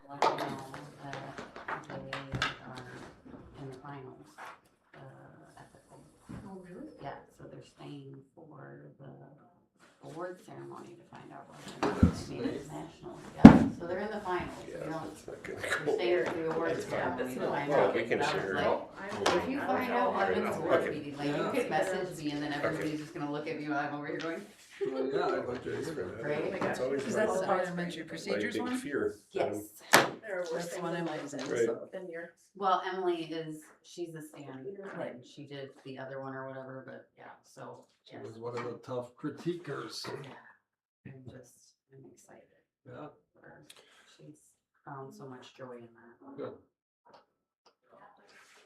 let you know that they are in the finals at the pool. Oh, really? Yeah, so they're staying for the award ceremony to find out whether That's they made it nice. to nationals. Yeah, so they're in the finals. Yeah, We don't. that's not good. They're staying for the award ceremony to find Well, out. we can But I was share. like, if you find out what wins the award Okay. meeting, like you could message me and then everybody's just gonna look at me while I'm over here going, Well, yeah, I'd like to hear that. right? That's always Is my that the my parliamentary procedures big one? fear. Yes. There are worse That's the one things Emily's in, Right. so. than your. Well, Emily she's a stand, Right. and she did the other one or whatever, but yeah, so, She yes. was one of the tough critiquers. I'm excited Yeah, for her. She's found so much joy in that. good.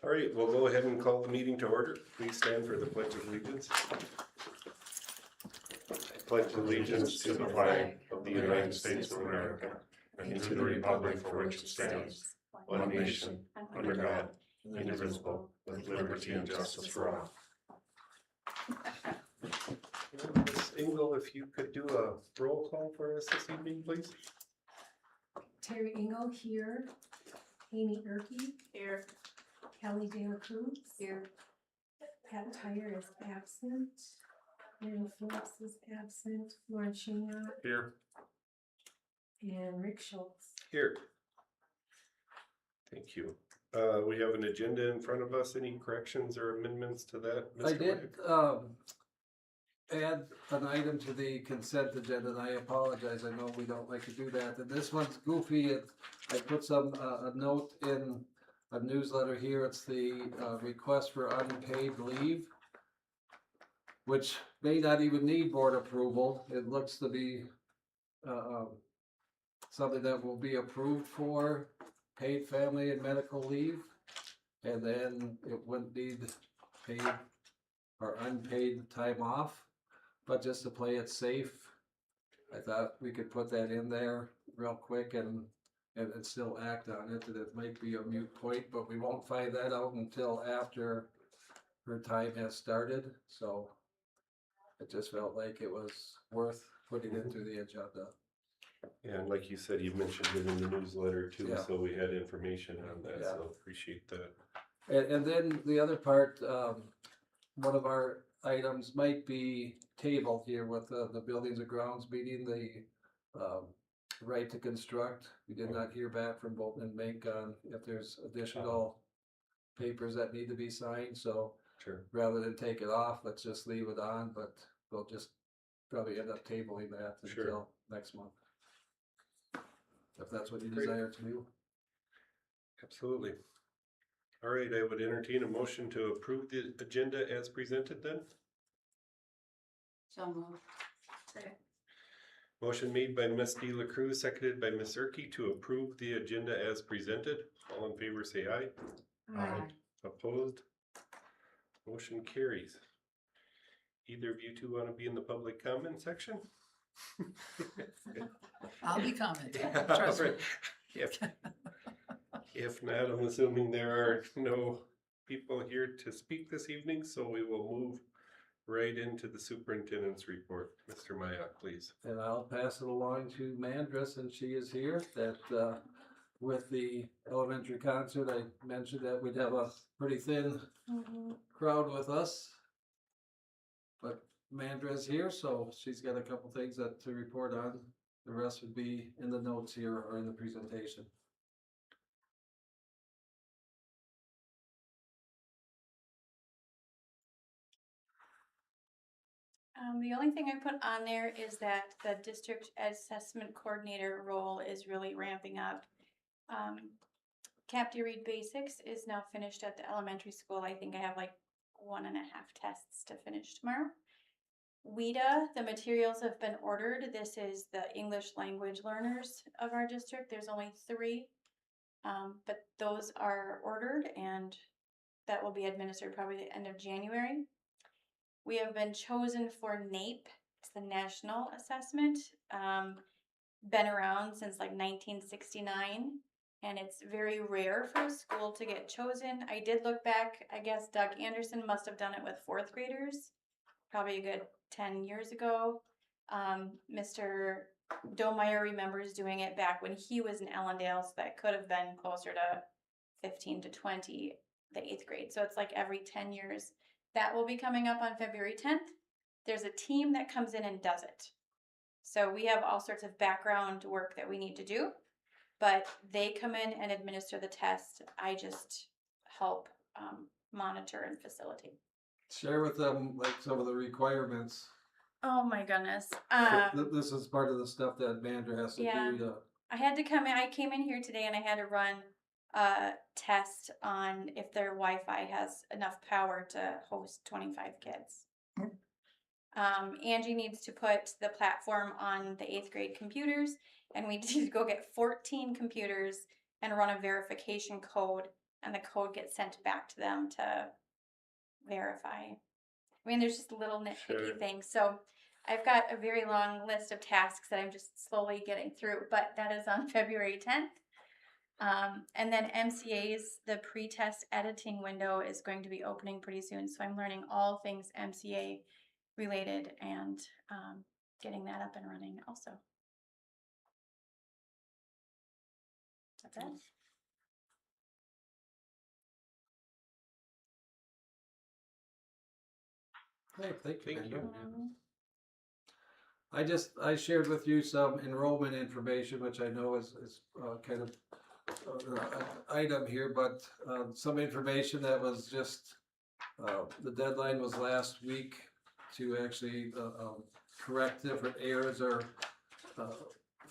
All right, we'll go ahead and call the meeting to order. Please stand for the Pledge of Allegiance. I pledge allegiance to the flag of the United States of America and to the republic for which it stands, one nation, under God, indivisible, with liberty and justice for all. Ms. Engel, if you could do a roll call for us this evening, please. Terry Engel here, Amy Erke, Here. Kelly De La Cruz. Here. Pat Tyre is absent, Mary Phillips is absent, Lauren Shingott, Here. and Rick Schultz. Here. Thank you. We have an agenda in front of us. Any corrections or amendments to that? I Mr. did, Wyatt? add an item to the consent agenda, and I apologize, I know we don't like to do that, and this one's goofy, I put some, a note in a newsletter here, it's the, request for unpaid leave, which may not even need board approval, it looks to be, something that will be approved for paid family and medical leave, and then it wouldn't need paid or unpaid time off. But just to play it safe, I thought we could put that in there real quick and still act on it, and it might be a moot point, but we won't find that out until after her time has started, so I just felt like it was worth putting into the agenda. Yeah, and like you said, you mentioned it in the newsletter too, Yeah. so we had information on that, Yeah. so appreciate that. And then the other part, one of our items might be tabled here with the Buildings and Grounds meeting, the right to construct. We did not hear back from Bolton and Mink on if there's additional papers that need to be signed, so Sure. rather than take it off, let's just leave it on, but we'll just probably end up tabling that Sure. until next month. If that's what you Great. desire to do. Absolutely. All right, I would entertain a motion to approve the agenda as presented then. So moved. Motion made by Ms. De La Cruz, seconded by Ms. Erke to approve the agenda as presented. All in favor say aye. Aye. Opposed? Motion carries. Either of you two want to be in the public comment section? I'll be commenting, Yeah, trust me. right. If not, I'm assuming there are no people here to speak this evening, so we will move right into the superintendent's report. Mr. Mayock, please. And I'll pass it along to Mandris, and she is here, that, with the elementary concert, I mentioned that we'd have a pretty thin crowd with us. But Mandra's here, so she's got a couple things to report on. The rest would be in the notes here or in the presentation. The only thing I put on there is that the district assessment coordinator role is really ramping up. Capty Read Basics is now finished at the elementary school. I think I have like 1.5 tests to finish tomorrow. WIDA, the materials have been ordered. This is the English language learners of our district. There's only 3, but those are ordered and that will be administered probably the end of January. We have been chosen for NAEP, it's the National Assessment, been around since like 1969, and it's very rare for a school to get chosen. I did look back, I guess Doug Anderson must have done it with 4th graders, probably a good 10 years ago. Mr. Domeyer remembers doing it back when he was in Ellendale, so that could have been closer to 15 to 20, the 8th grade. So it's like every 10 years. That will be coming up on February 10th. There's a team that comes in and does it. So we have all sorts of background work that we need to do, but they come in and administer the test. I just help monitor and facilitate. Share with them like some of the requirements. Oh my goodness. This is part of the stuff that manager has to Yeah. do to. I had to come in. I came in here today and I had to run a test on if their Wi-Fi has enough power to host 25 kids. Angie needs to put the platform on the 8th grade computers, and we need to go get 14 computers and run a verification code, and the code gets sent back to them to verify. I mean, there's just little nitpicky Sure. things. So I've got a very long list of tasks that I'm just slowly getting through, but that is on February 10th. And then MCA's, the pre-test editing window is going to be opening pretty soon. So I'm learning all things MCA related and getting that up and running also. That's it. Hey, thank you. Thank you. Amanda. I shared with you some enrollment information, which I know is kind of an item here, but some information that was just, the deadline was last week to actually correct different errors or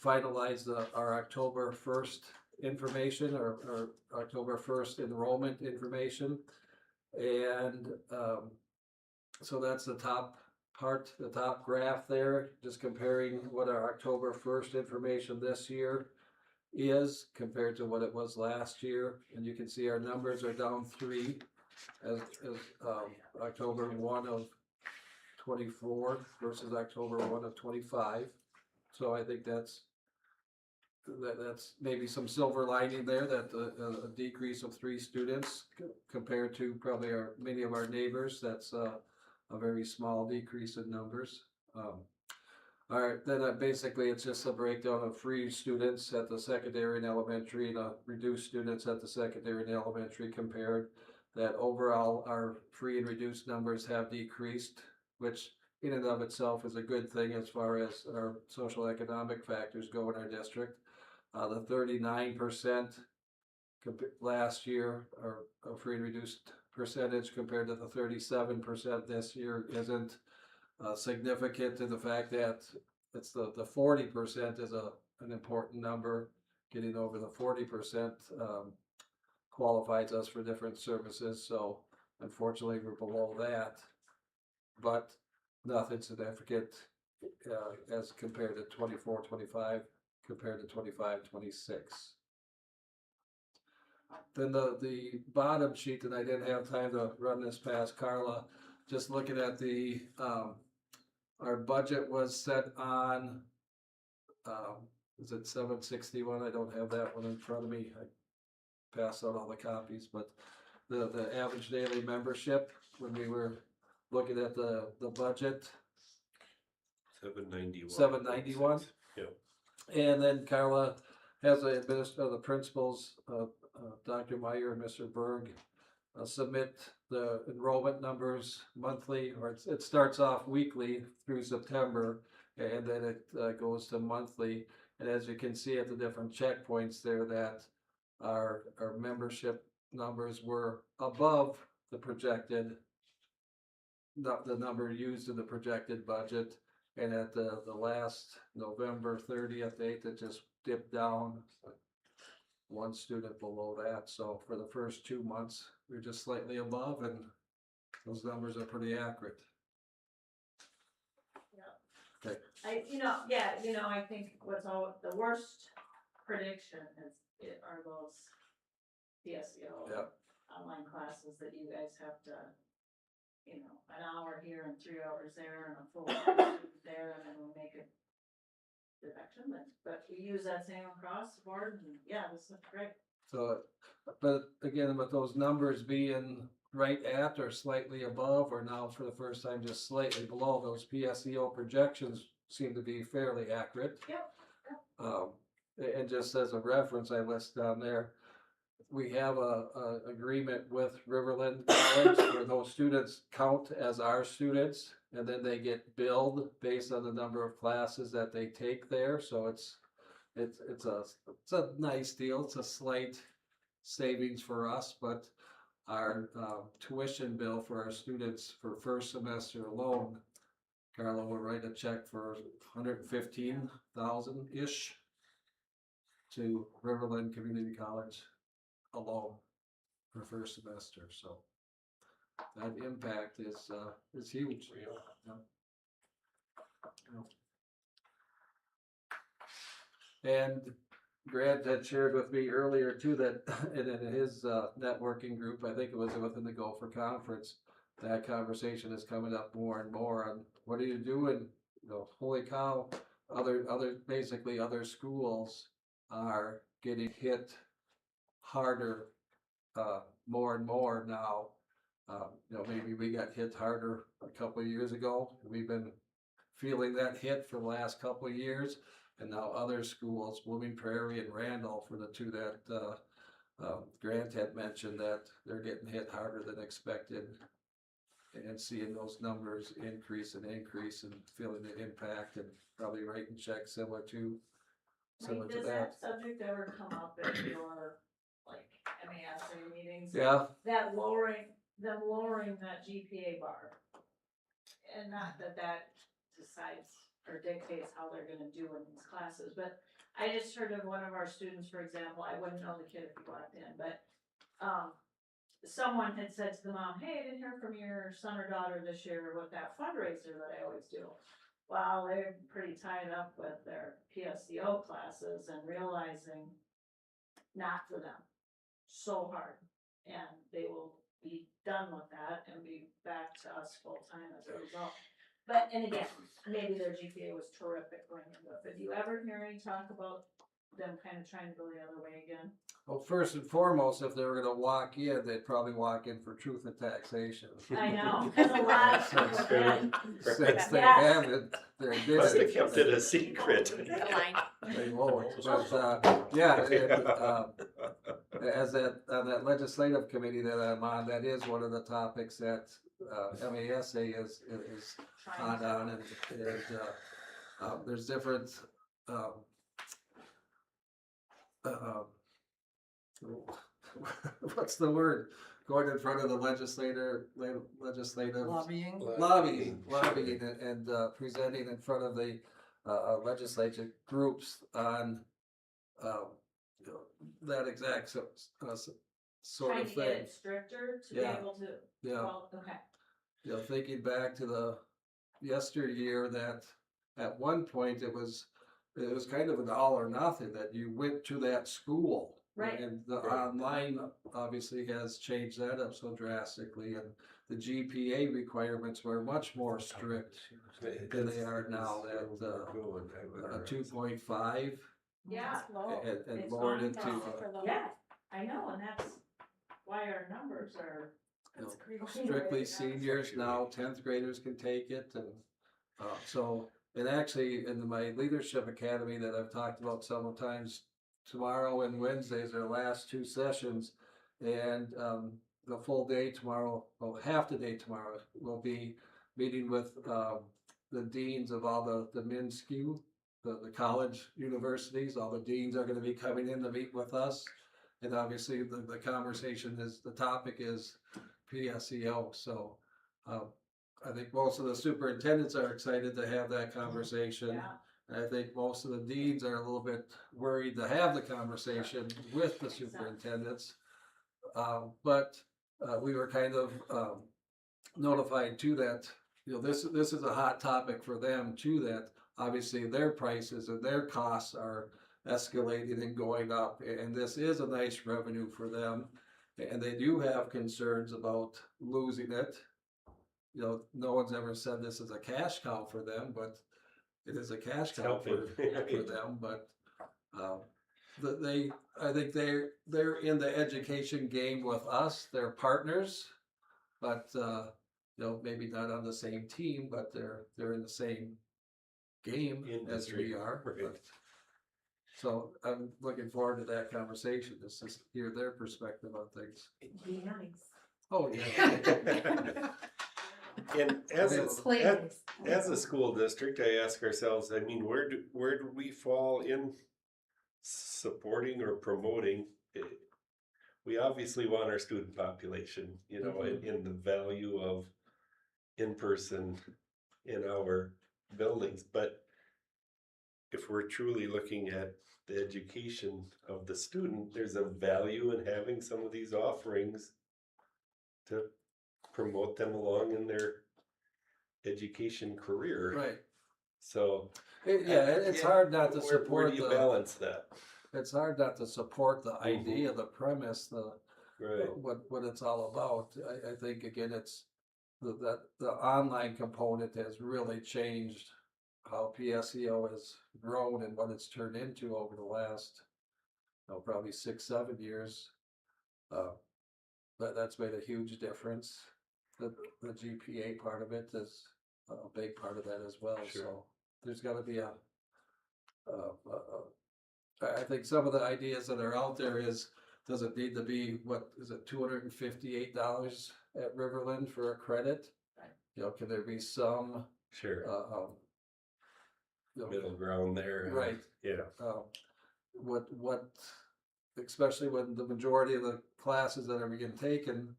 finalize our October 1st information or October 1st enrollment information. And so that's the top part, the top graph there, just comparing what our October 1st information this year is compared to what it was last year. And you can see our numbers are down 3 as October 1 of 24 versus October 1 of 25. So I think that's maybe some silver lining there, that a decrease of 3 students compared to probably many of our neighbors. That's a very small decrease in numbers. All right, then basically it's just a breakdown of free students at the secondary and elementary and reduced students at the secondary and elementary compared. That overall our free and reduced numbers have decreased, which in and of itself is a good thing as far as our social economic factors go in our district. The 39% last year, our free and reduced percentage compared to the 37% this year isn't significant in the fact that it's the 40% is an important number. Getting over the 40% qualifies us for different services. So unfortunately we're below that, but nothing significant as compared to 24-25 compared to 25-26. Then the bottom sheet, and I didn't have time to run this past Carla, just looking at the our budget was set on is it 761? I don't have that one in front of me. I passed out all the copies, but the average daily membership when we were looking at the budget, 791. 791. Yeah. And then Carla has the principals, Dr. Meyer and Mr. Berg, submit the enrollment numbers monthly, or it starts off weekly through September, and then it goes to monthly. And as you can see at the different checkpoints there, that our membership numbers were above the projected, the number used in the projected budget. And at the last November 30th date, it just dipped down, one student below that. So for the first 2 months, we're just slightly above, and those numbers are pretty accurate. I think what's all the worst prediction are those PSEO Yep. online classes that you guys have to, an hour here and 3 hours there and a full there, and then we'll make a deduction. But we use that same across the board, and yeah, this looks great. So, but again, with those numbers being right at or slightly above, or now for the first time just slightly below, those PSEO projections seem to be fairly accurate. Yep, And just as a reference, I list down there, we have a agreement with Riverland College where those students count as our students, and then they get billed based on the number of classes that they take there. So it's a nice deal. It's a slight savings for us, but our tuition bill for our students for first semester alone, Carla will write a check for $115,000-ish to Riverland Community College alone for first semester, so that impact is huge. Yeah. And Grant had shared with me earlier too that in his networking group, I think it was within the Gopher Conference, that conversation is coming up more and more on what are you doing? You know, holy cow, basically other schools are getting hit harder more and more now. You know, maybe we got hit harder a couple of years ago. We've been feeling that hit for the last couple of years. And now other schools, Blooming Prairie and Randolph were the two that Grant had mentioned, that they're getting hit harder than expected. And seeing those numbers increase and feeling the impact, and probably writing checks similar to Mike, does that subject ever come up at your, like, MASA meetings? Yeah, Them lowering that GPA bar. And not that decides or dictates how they're gonna do in these classes, but I just heard of one of our students, for example, I wouldn't know the kid if he walked in, but, someone had said to the mom, hey, I didn't hear from your son or daughter this year with that fundraiser that I always do. Well, they're pretty tied up with their PSEO classes and realizing not for them, so hard. And they will be done with that and be back to us full time as a result. But, and again, maybe their GPA was terrific going into it, but do you ever hear any talk about them kind of trying to go the other way again? well, first and foremost, if they were gonna walk in, they'd probably walk in for truth and taxation. I know, cause a lot of Since people have Since they Yes. haven't, they're Must have did kept it a secret. The line. They won't, but, yeah, and, as on that legislative committee that I'm on, that is one of the topics that, MASA is trying on, to. and there's different, what's the word? Going in front of the legislative Lobbying. lobbying and presenting in front of the legislature groups on you know, that exact sort Trying of to get thing. it stricter to be Yeah. able to, Yeah, well, okay. you know, thinking back to the yesteryear, that at one point it was kind of an all or nothing, that you went to that school. Right. And the Right. online obviously has changed that up so drastically, and the GPA requirements were much more strict than they are now, that a 2.5 Yeah, It's low. and It's lowered on it to It's super low. yeah, I know, and that's why our numbers are. you know, That's crazy. strictly seniors. Now 10th graders can take it, and so, and actually in my leadership academy that I've talked about several times, tomorrow and Wednesdays are the last two sessions, and the full day tomorrow, well, half the day tomorrow, will be meeting with the deans of all the MINSCU, the college universities. All the deans are going to be coming in to meet with us, and obviously the conversation the topic is PSEO. So I think most of the superintendents are excited to have that conversation. Yeah, I think most of the deans are a little bit worried to have the conversation with the superintendents. But we were kind of notified too that, you know, this is a hot topic for them too, that obviously their prices and their costs are escalating and going up, and this is a nice revenue for them. And they do have concerns about losing it. You know, no one's ever said this is a cash cow for them, but it is a cash cow for them. But I think they're in the education game with us. They're partners, but you know, maybe not on the same team, but they're in the same game as Industry, we are. right. But, so I'm looking forward to that conversation, just to hear their perspective on things. Be nice. Oh, yeah. And as a, Play as, nice. as a school district, I ask ourselves, I mean, where do we fall in supporting or promoting? We obviously want our student population, you know, in the value of in-person in our buildings, but if we're truly looking at the education of the student, there's a value in having some of these offerings to promote them along in their education career. Right. So It's hard not to where support do you the, balance that? it's hard not to support the idea, the premise, Right. what it's all about. I think again, it's the online component has really changed how PSEO has grown and what it's turned into over the last, probably 6-7 years. That's made a huge difference. The GPA part of it is a big part of that as well. Sure. So there's got to be I think some of the ideas that are out there does it need to be, what is it, $258 at Riverland for a credit? Right. Can there be some, Sure. you know, Middle ground there. right? Yeah. What, especially when the majority of the classes that are being taken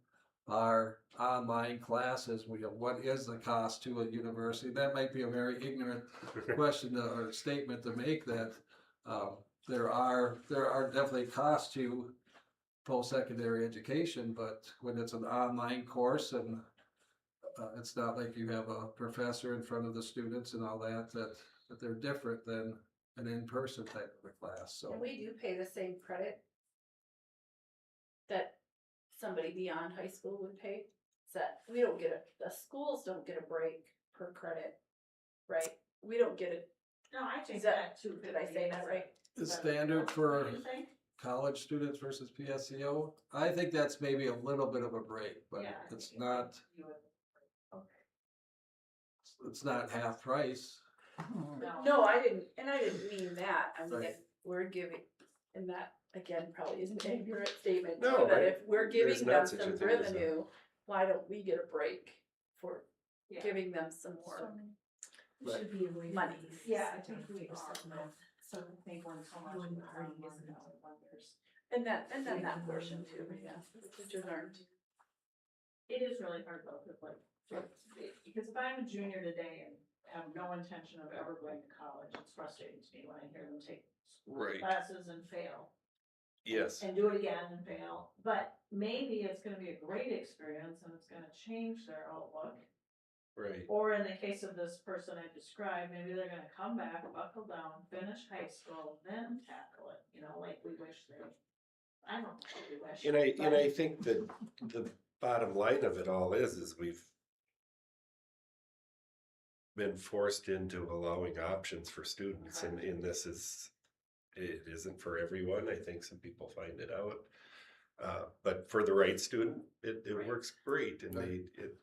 are online classes, what is the cost to a university? That might be a very ignorant question or statement to make, that there are definitely costs to post-secondary education, but when it's an online course and it's not like you have a professor in front of the students and all that they're different than an in-person type of a class. So And we do pay the same credit that somebody beyond high school would pay. So that we don't get the schools don't get a break per credit, right? We don't get it. No, I think Is that- that too. Did I say that right? the standard for What do you think? college students versus PSEO, I think that's maybe a little bit of a break, but Yeah, I it's think not, you would- it's not half price. No, I didn't mean that. I mean, Right. if we're giving, and that again probably is an ignorant statement No, too, that right. if we're There's giving not them such a some thing as a- revenue, why don't we get a break for Yeah. giving them some more? It should be a way. for Money. these Yeah, I to think we for are, something. but so I think when so much One of party online isn't- now, when there's- And then that portion too, yeah, teachers aren't. It is really hard though, because if I'm a junior today and have no intention of ever going to college, it's frustrating to me when I hear them take Right. classes and fail. Yes. And do it again and fail, but maybe it's gonna be a great experience and it's gonna change their outlook. Right. Or in the case of this person I described, maybe they're gonna come back, buckle down, finish high school, then tackle it, like we wish they, I don't know what we wish. And but- I think that the bottom line of it all is we've been forced into allowing options for students, and this it isn't for everyone. I think some people find it out. But for the right student, it Right. works great, and Right. it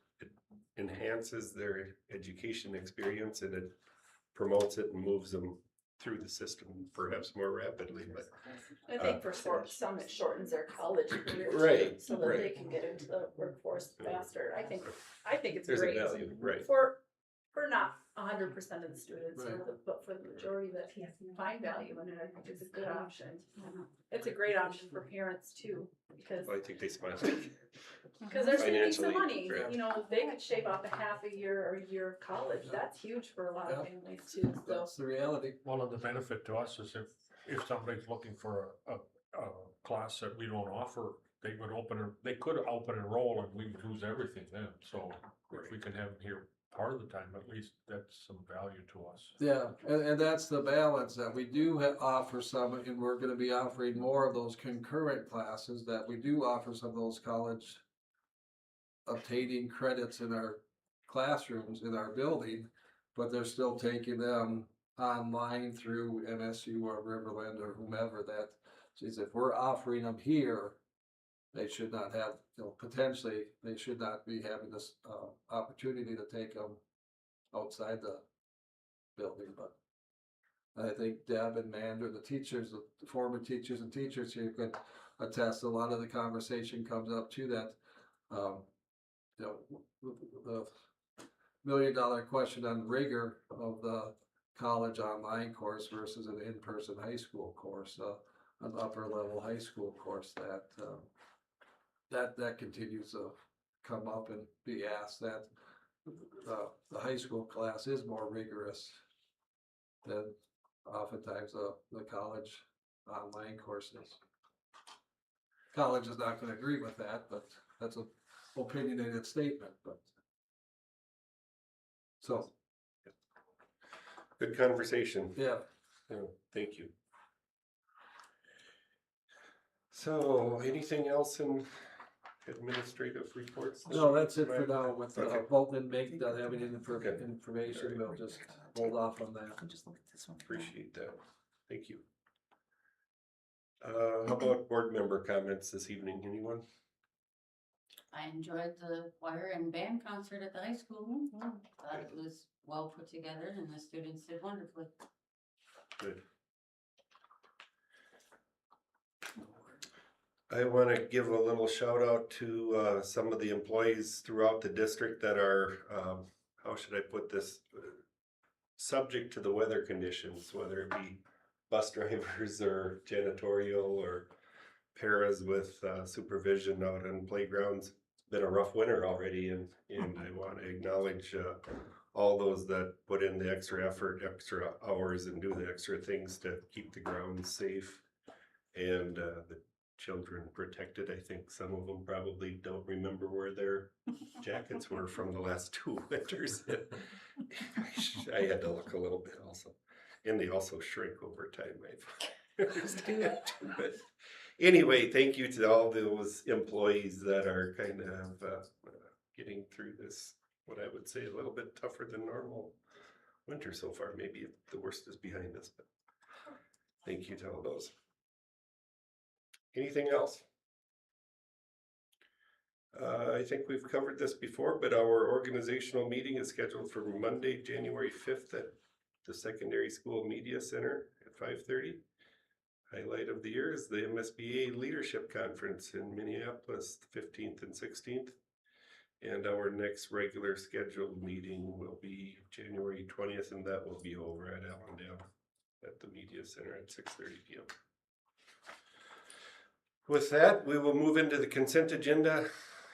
enhances their education experience, and it promotes it and moves them through the system perhaps more rapidly, but I think for some, it shortens their college career. too, Right, So that they right. can get into the workforce faster. I think it's there's a great. value, right? For not 100% of the students, Right. but for the majority that PSEO. find value in it, I think it's a good option. It's a great option for parents too, because I think they smile. they're saving some Financially, money, right. they could shave off a half a year or a year of college, that's huge for a lot of Yeah. families too, so. That's the reality. One of the benefit to us is if somebody's looking for a class that we don't offer, they could open enroll and we would lose everything then. So if we can have them here part of the time, at least that's some value to us. Yeah, and that's the balance, that we do offer some, and we're gonna be offering more of those concurrent classes, that we do offer some of those college obtaining credits in our classrooms, in our building, but they're still taking them online through MSU or Riverland or whomever. That says if we're offering them here, they should not have, potentially, they should not be having this opportunity to take them outside the building, but I think Deb and Mander, the teachers, the former teachers and teachers here could attest, a lot of the conversation comes up to that, you know, the $1 million question on rigor of the college online course versus an in-person high school course, an upper level high school course that continues to come up and be asked, that the high school class is more rigorous than oftentimes the college online courses. College is not going to agree with that, but that's an opinionated statement. But so, Good conversation. yeah. Thank you. So, anything else in administrative reports? No, that's it for now with Okay. Bolton and Mink not having any information. We'll just hold off on that. Just look at this one. Appreciate that. Thank you. How about board member comments this evening? Anyone? I enjoyed the choir and band concert at the high school. Thought it was well put together and the students did wonderfully. Good. I want to give a little shout out to some of the employees throughout the district that are, how should I put this, subject to the weather conditions, whether it be bus drivers or janitorial or paras with supervision out on playgrounds. It's been a rough winter already, and I want to acknowledge all those that put in the extra effort, extra hours, and do the extra things to keep the grounds safe and the children protected. I think some of them probably don't remember where their jackets were from the last 2 winters. I had to look a little bit also. And they also shrink over time, I understand. But anyway, thank you to all those employees that are kind of getting through this, what I would say a little bit tougher than normal winter so far. Maybe the worst is behind us, but thank you to all those. Anything else? I think we've covered this before, but our organizational meeting is scheduled for Monday, January 5th at the Secondary School Media Center at 5:30. Highlight of the year is the MSBA Leadership Conference in Minneapolis, the 15th and 16th. And our next regular scheduled meeting will be January 20th, and that will be over at Allendale at the Media Center at 6:30 p.m. With that, we will move into the consent agenda.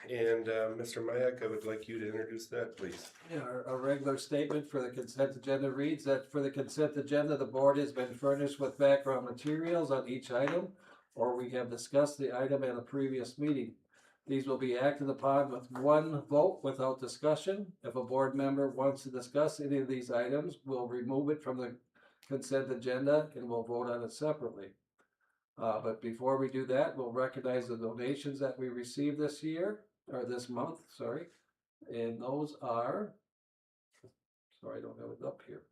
And Mr. Mayak, I would like you to introduce that, please. Yeah, our regular statement for the consent agenda reads that for the consent agenda, the board has been furnished with background materials on each item, or we have discussed the item at a previous meeting. These will be acted upon with one vote without discussion. If a board member wants to discuss any of these items, we'll remove it from the consent agenda and we'll vote on it separately. But before we do that, we'll recognize the donations that we received this year, or this month, sorry. And those are, sorry, I don't have it up here.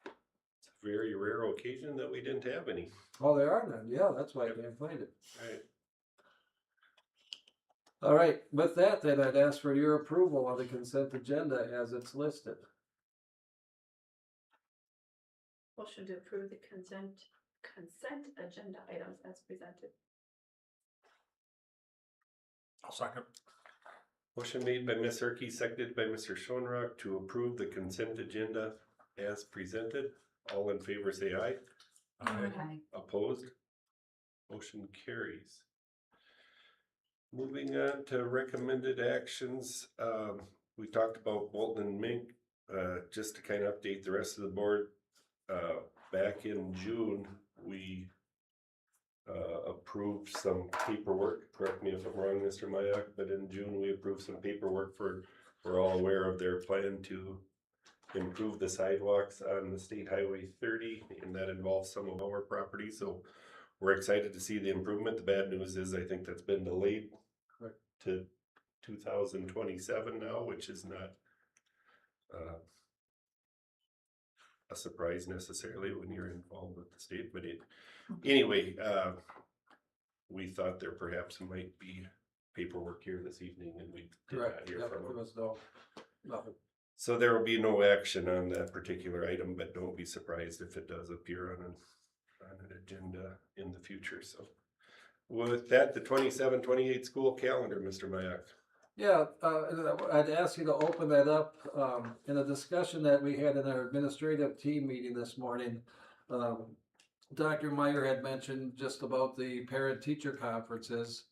It's a very rare occasion that we didn't have any. Oh, there are none. Yeah, that's why I can't find it. Right. All right, with that, then I'd ask for your approval of the consent agenda as it's listed. Motion to approve the consent agenda items as presented. I'll second. Motion made by Ms. Herkey, seconded by Mr. Schoenrock to approve the consent agenda as presented. All in favor say aye. Aye. Opposed? Motion carries. Moving on to recommended actions, we talked about Bolton and Mink. Just to kind of update the rest of the board, back in June, we approved some paperwork. Correct me if I'm wrong, Mr. Mayak, but in June we approved some paperwork we're all aware of their plan to improve the sidewalks on the State Highway 30, and that involves some of our property. So we're excited to see the improvement. The bad news is I think that's been delayed to 2027 now, which is not a surprise necessarily when you're involved with the state. But anyway, we thought there perhaps might be paperwork here this evening, and we did not hear from them. Nothing. So there will be no action on that particular item, but don't be surprised if it does appear on an agenda in the future, so. With that, the 27-28 school calendar, Mr. Mayak. Yeah, I'd ask you to open that up, in a discussion that we had in our administrative team meeting this morning. Dr. Meyer had mentioned just about the parent-teacher conferences,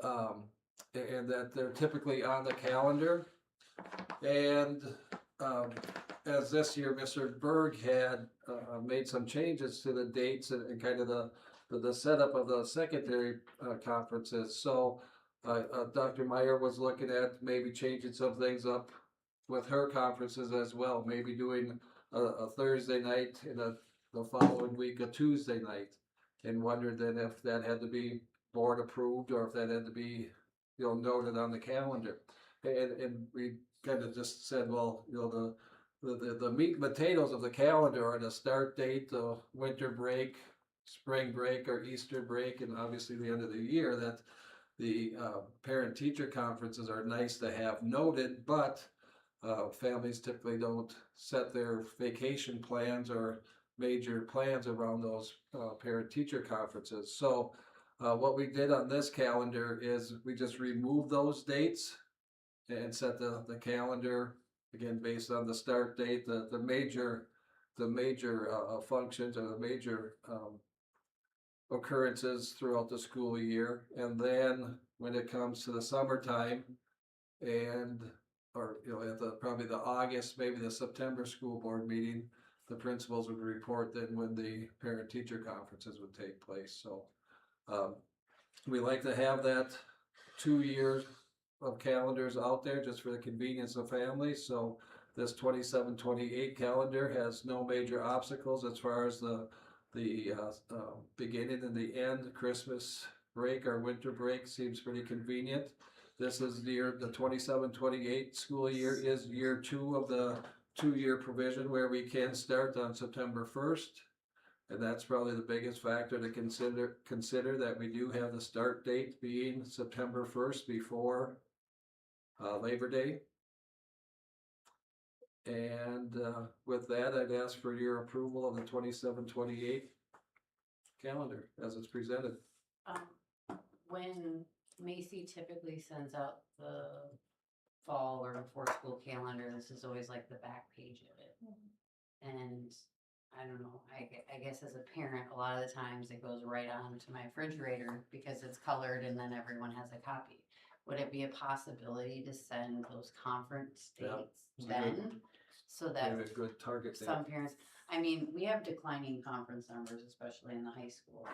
and that they're typically on the calendar. And, as this year, Mr. Berg had, made some changes to the dates and kind of the setup of the secondary, conferences. So, Dr. Meyer was looking at maybe changing some things up with her conferences as well, maybe doing a Thursday night and the following week, a Tuesday night. And wondered then if that had to be board approved or if that had to be, noted on the calendar. And we kind of just said, well, the meat and potatoes of the calendar are the start date, the winter break, spring break, or Easter break, and obviously the end of the year. That the parent-teacher conferences are nice to have noted, but families typically don't set their vacation plans or major plans around those parent-teacher conferences. So what we did on this calendar is we just removed those dates and set the calendar, again, based on the start date, the major functions or the major occurrences throughout the school year. And then when it comes to the summertime and, or, at probably the August, maybe the September school board meeting, the principals would report then when the parent-teacher conferences would take place. So we like to have that 2 years of calendars out there just for the convenience of families. So this 27-28 calendar has no major obstacles as far as the beginning and the end. Christmas break or winter break seems pretty convenient. This is the 27-28 school year is year 2 of the 2-year provision where we can start on September 1st. And that's probably the biggest factor to consider that we do have the start date being September 1st before Labor Day. And with that, I'd ask for your approval of the 27-28 calendar as it's presented. When Macy typically sends out the fall or before school calendar, this is always like the back page of it. And I don't know, I guess as a parent, a lot of the times it goes right on to my refrigerator because it's colored and then everyone has a copy. Would it be a possibility to send those conference dates then? So that Maybe a good target date. some parents, I mean, we have declining conference numbers, especially in the high school.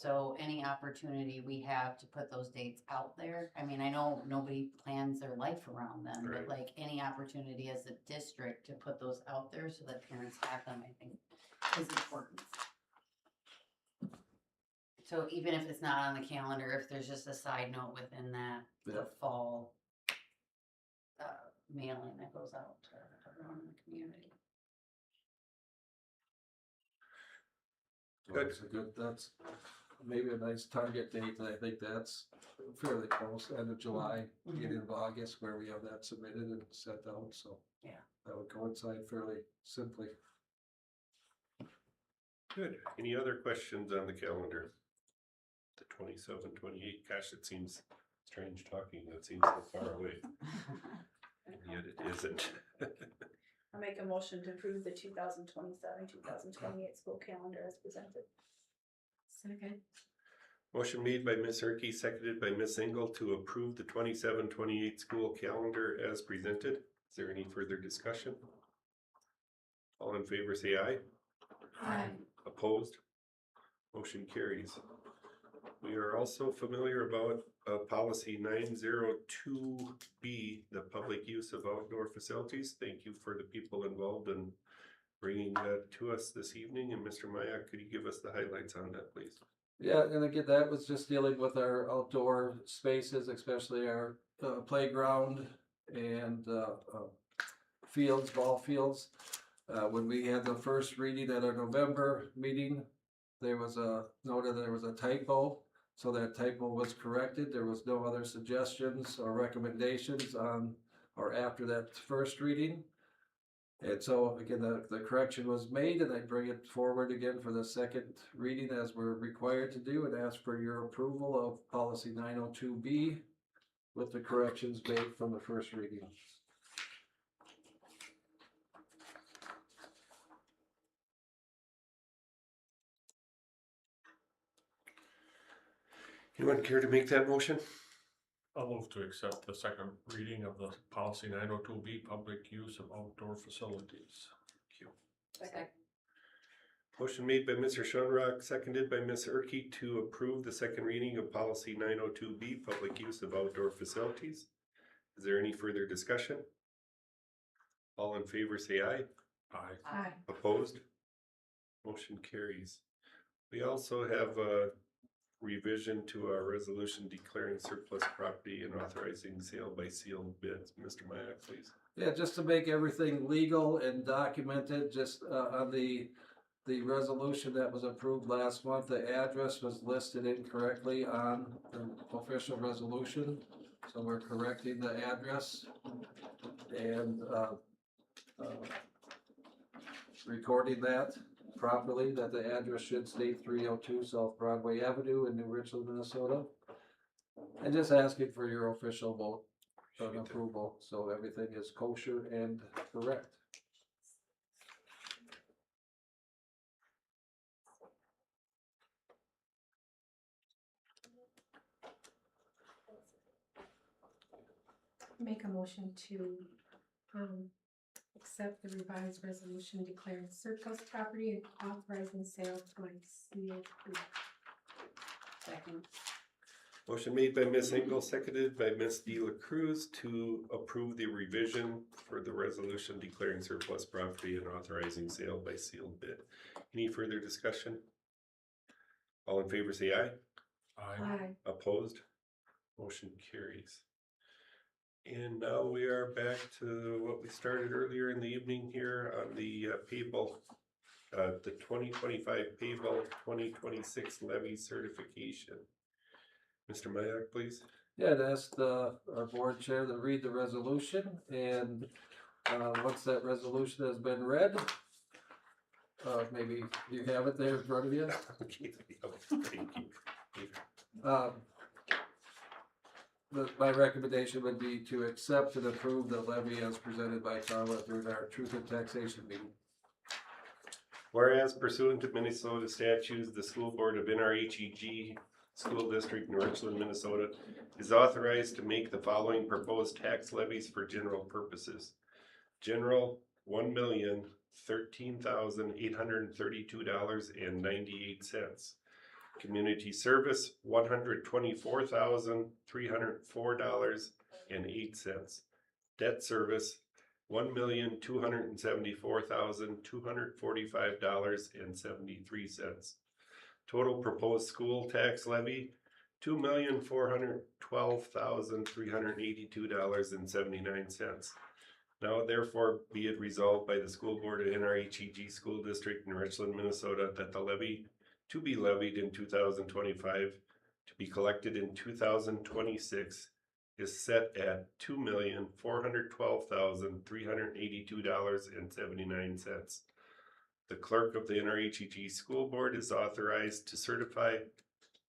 So any opportunity we have to put those dates out there, I mean, I know nobody plans their life around them, Right. but like any opportunity as a district to put those out there so that parents have them, I think is important. So even if it's not on the calendar, if there's just a side note within that, the fall mailing that goes out to everyone in the community. Good. That's maybe a nice target date, and I think that's fairly close, end of July, beginning of August, where we have that submitted and set out, so. Yeah. That would coincide fairly simply. Good. Any other questions on the calendar? The 27-28, gosh, it seems strange talking, it seems so far away, and yet it isn't. I make a motion to approve the 2027-2028 school calendar as presented. Second. Motion made by Ms. Herkey, seconded by Ms. Engel to approve the 27-28 school calendar as presented. Is there any further discussion? All in favor say aye. Aye. Opposed? Motion carries. We are also familiar about policy 902B, the public use of outdoor facilities. Thank you for the people involved in bringing that to us this evening. And Mr. Mayak, could you give us the highlights on that, please? Yeah, and again, that was just dealing with our outdoor spaces, especially our playground and fields, ball fields. When we had the first reading at our November meeting, there was a note that there was a typo. So that typo was corrected. There was no other suggestions or recommendations on or after that first reading. And so again, the correction was made, and I bring it forward again for the second reading as we're required to do, and ask for your approval of policy 902B with the corrections made from the first reading. Anyone care to make that motion? I'll move to accept the second reading of the policy 902B, public use of outdoor facilities. Second. Motion made by Mr. Shunrock, seconded by Ms. Erke to approve the second reading of policy 902B, public use of outdoor facilities. Is there any further discussion? All in favor say aye. Aye. Aye. Opposed? Motion carries. We also have a revision to our resolution declaring surplus property and authorizing sale by sealed bids. Mr. Mayak, please. Yeah, just to make everything legal and documented, just on the resolution that was approved last month, the address was listed incorrectly on the official resolution. So we're correcting the address and recording that properly, that the address should state 302 South Broadway Avenue in New Richland, Minnesota. And just asking for your official vote on approval, so everything is kosher and correct. Make a motion to, accept the revised resolution declaring surplus property and authorizing sale by sealed bid. Second. Motion made by Ms. Engel, seconded by Ms. De La Cruz to approve the revision for the resolution declaring surplus property and authorizing sale by sealed bid. Any further discussion? All in favor say aye. Aye. Opposed? Motion carries. And now we are back to what we started earlier in the evening here on the payable, the 2025 payable 2026 levy certification. Mr. Mayak, please. Yeah, I'd ask our board chair to read the resolution, and once that resolution has been read, maybe you have it there in front of you. Okay, thank you. My recommendation would be to accept and approve the levy as presented by Carla during our Truth in Taxation meeting. Whereas pursuant to Minnesota statutes, the school board of NRHEG School District in Richland, Minnesota is authorized to make the following proposed tax levies for general purposes. General, $1,013,832.98. Community service, $124,304.08. Debt service, $1,274,245.73. Total proposed school tax levy, $2,412,382.79. Now therefore be it resolved by the school board of NRHEG School District in Richland, Minnesota, that the levy to be levied in 2025 to be collected in 2026 is set at $2,412,382.79. The clerk of the NRHEG School Board is authorized to certify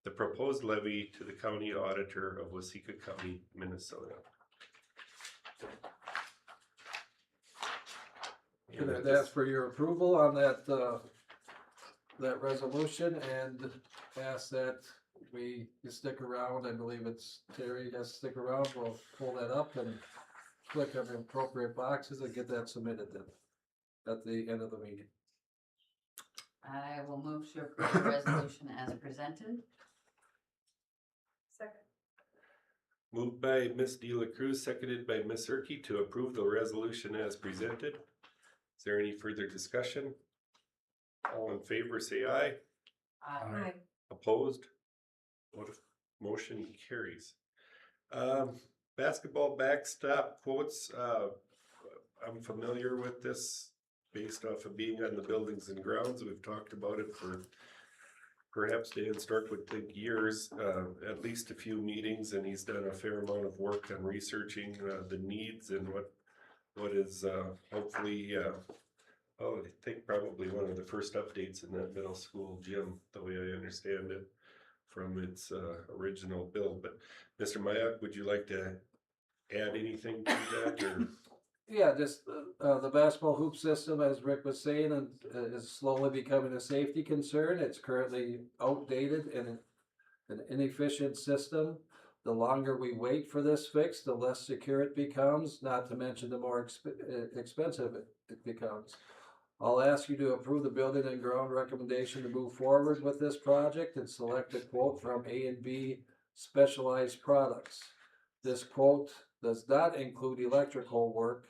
the proposed levy to the county auditor of Waseca County, Minnesota. And I'd ask for your approval on that resolution, and ask that you stick around. I believe it's Terry has to stick around. We'll pull that up and click on the appropriate boxes and get that submitted then at the end of the meeting. I will move to approve the resolution as presented. Second. Moved by Ms. De La Cruz, seconded by Ms. Erke to approve the resolution as presented. Is there any further discussion? All in favor say aye. Aye. Opposed? Motion carries. Basketball backstop quotes. I'm familiar with this based off of being on the buildings and grounds. We've talked about it for perhaps Dan Stork would think years, at least a few meetings, and he's done a fair amount of work on researching the needs and what is hopefully, I think probably one of the first updates in that middle school gym, the way I understand it, from its original build. But Mr. Mayak, would you like to add anything to that, or? Yeah, just the basketball hoop system, as Rick was saying, is slowly becoming a safety concern. It's currently outdated and an inefficient system. The longer we wait for this fix, the less secure it becomes, not to mention the more expensive it becomes. I'll ask you to approve the building and ground recommendation to move forward with this project and select a quote from A&B Specialized Products. This quote does not include electrical work,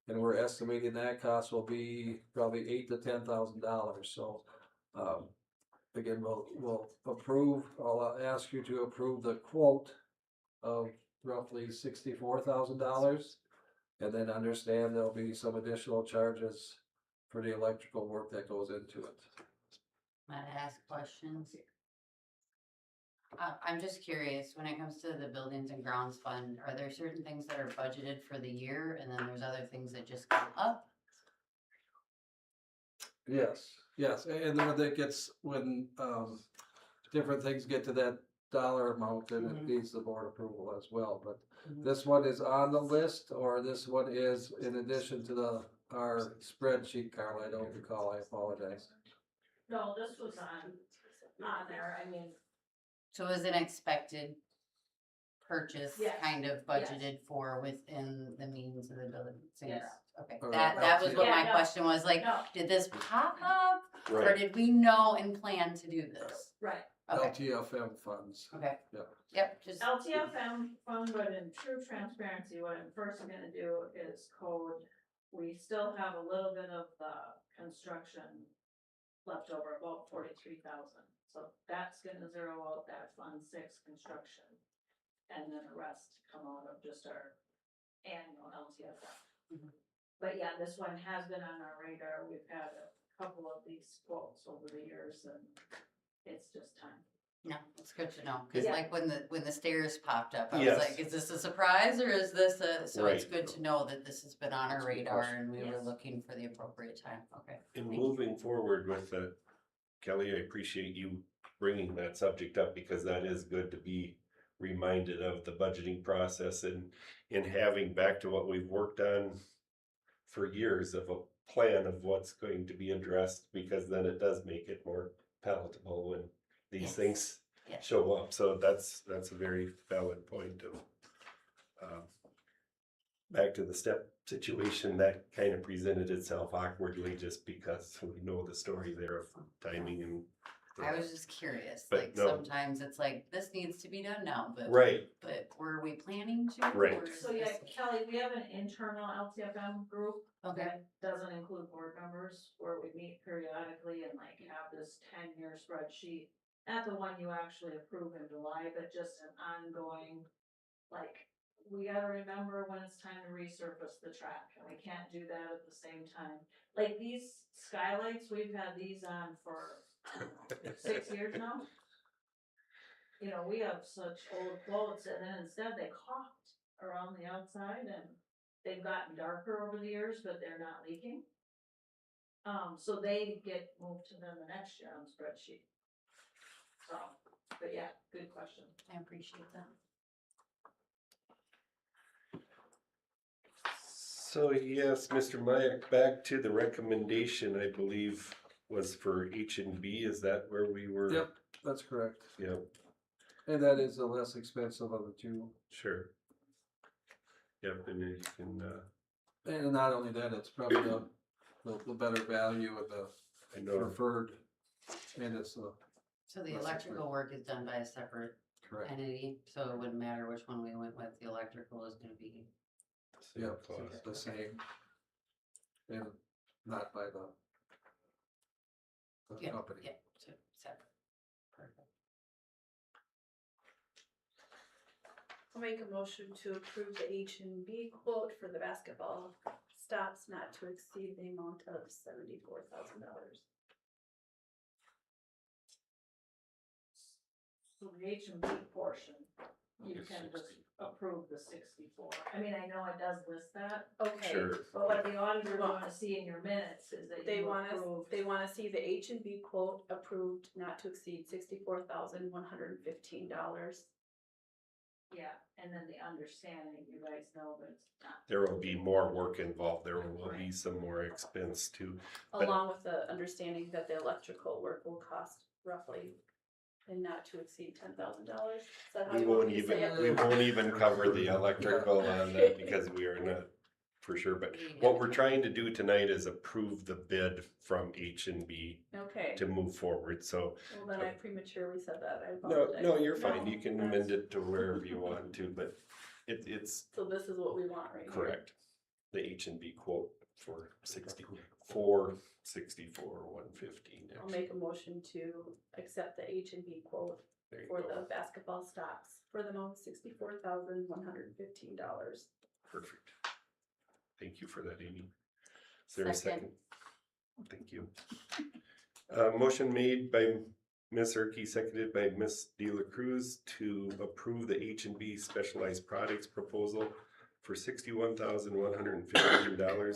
and we're estimating that cost will be probably $8,000 to $10,000. So, again, we'll approve. I'll ask you to approve the quote of roughly $64,000, and then understand there'll be some additional charges for the electrical work that goes into it. Might I ask questions? I'm just curious, when it comes to the buildings and grounds fund, are there certain things that are budgeted for the year and then there's other things that just come up? Yes, and then when different things get to that dollar amount, then it needs the board approval as well, but this one is on the list, or this one is in addition to our spreadsheet, Carl, I don't recall, I apologize. No, this was on there, I mean, So is an expected purchase Yes. kind of budgeted for within the means of the buildings and Yes. grounds? Okay, Or that was what Yeah, my no. question was, like, no, did this pop up? Or Right. did we know and plan to do this? right. Okay, LTFM funds. okay. Yep. Yep, just, LTFM fund, but in true transparency, what I'm first gonna do is code. We still have a little bit of the construction left over, about 43,000. So that's gonna zero out that Fund 6 construction. And then the rest come out of just our annual LTFM. Mhm. But yeah, this one has been on our radar. We've had a couple of these quotes over the years, and it's just time. no, it's good to know, cause Yeah. like when the stairs popped up, I was Yes. like, is this a surprise or is this so it's Right. good to know that this has been on our That's a good radar question. and we were Yes. looking for the appropriate time, okay. In Thank you. moving forward with that, Kelly, I appreciate you bringing that subject up, because that is good to be reminded of the budgeting process and in having, back to what we've worked on for years, of a plan of what's going to be addressed, because then it does make it more palatable when these Yes. things Yes. show up. So that's a very valid point of, back to the step situation, that kind of presented itself awkwardly just because we know the story there of timing and. I was just curious, But like no. sometimes it's like, this needs to be done now, Right, but were we planning to? Right. or is So yeah, this- Kelly, we have an internal LTFM group. Okay, That doesn't include board members, where we meet periodically and like have this 10-year spreadsheet. Not the one you actually approve in July, but just an ongoing, like, we gotta remember when it's time to resurface the track, and we can't do that at the same time. Like these skylights, we've had these on for, I don't know, 6 years now. You know, we have such old quotes, and then instead they caulked around the outside, and they've gotten darker over the years, but they're not leaking. So they get moved to them the next year on the spreadsheet. So, but yeah, good question. I appreciate that. so yes, Mr. Mayak, back to the recommendation, I believe, was for H&B, is that where we were? Yep, that's correct. Yep, And that is the less expensive of the two. sure. Yep, and you can, And not only that, it's probably the better value of the I know, preferred, and it's So the That's electrical work is done by a separate correct. entity, so it wouldn't matter which one we went with, the electrical is gonna be, same Yep, cost. the same. And not by the yeah, company. yeah, so separate. Perfect. I'll make a motion to approve the H&B quote for the basketball stops not to exceed the amount of $74,000. So the H and B portion, you can just approve the 64. I mean, I know it does list that, Okay. Sure. but what the auditors want to see in your minutes is that They you want approve. they wanna see the H and B quote approved not to exceed $64,115. Yeah, and then the understanding, you guys know that it's not. There will be more work involved, there will be some more expense too. But- Along with the understanding that the electrical work will cost roughly and not to exceed $10,000. Is that how We you want won't me to say even, it? we won't even cover the electrical on that because we are not for sure, but what we're trying to do tonight is approve the bid from H&B Okay, to move forward, so. well then I prematurely said that, I No, apologize. no, you're fine, you No, can that's- amend it to wherever you want to, but it's So this is what we want right here. correct. The H&B quote for 115. I'll make a motion to accept the H and B quote There you for go. the basketball stocks for the amount of $64,115. Perfect. Thank you for that, Amy. Is there a second? Thank you. Motion made by Ms. Erke, seconded by Ms. De La Cruz to approve the H&B Specialized Products proposal for $61,115.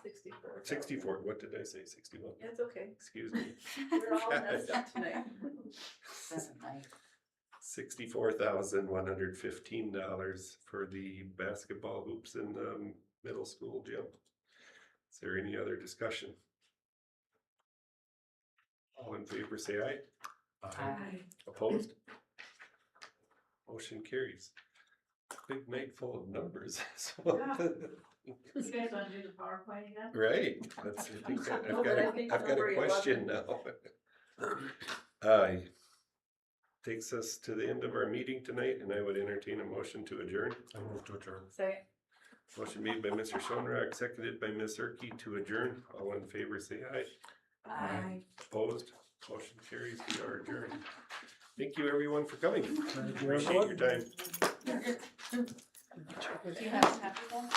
64. 64, what did I say, 61? It's okay. Excuse me. We're all messed up tonight. $64,115 for the basketball hoops in the middle school gym. Is there any other discussion? All in favor, say aye. Opposed? Motion carries. Big night full of numbers. So- You guys want to do the PowerPoint again? Right, that's, I think No, but I think I've got number a 11. question now. Takes us to the end of our meeting tonight, and I would entertain a motion to adjourn. I move to adjourn. Say, Motion made by Mr. Schoenrock, seconded by Ms. Erke to adjourn. All in favor, say aye. Aye. Opposed? Motion carries. We are adjourned. Thank you, everyone, for coming. Appreciate your time. Do you have a copy then?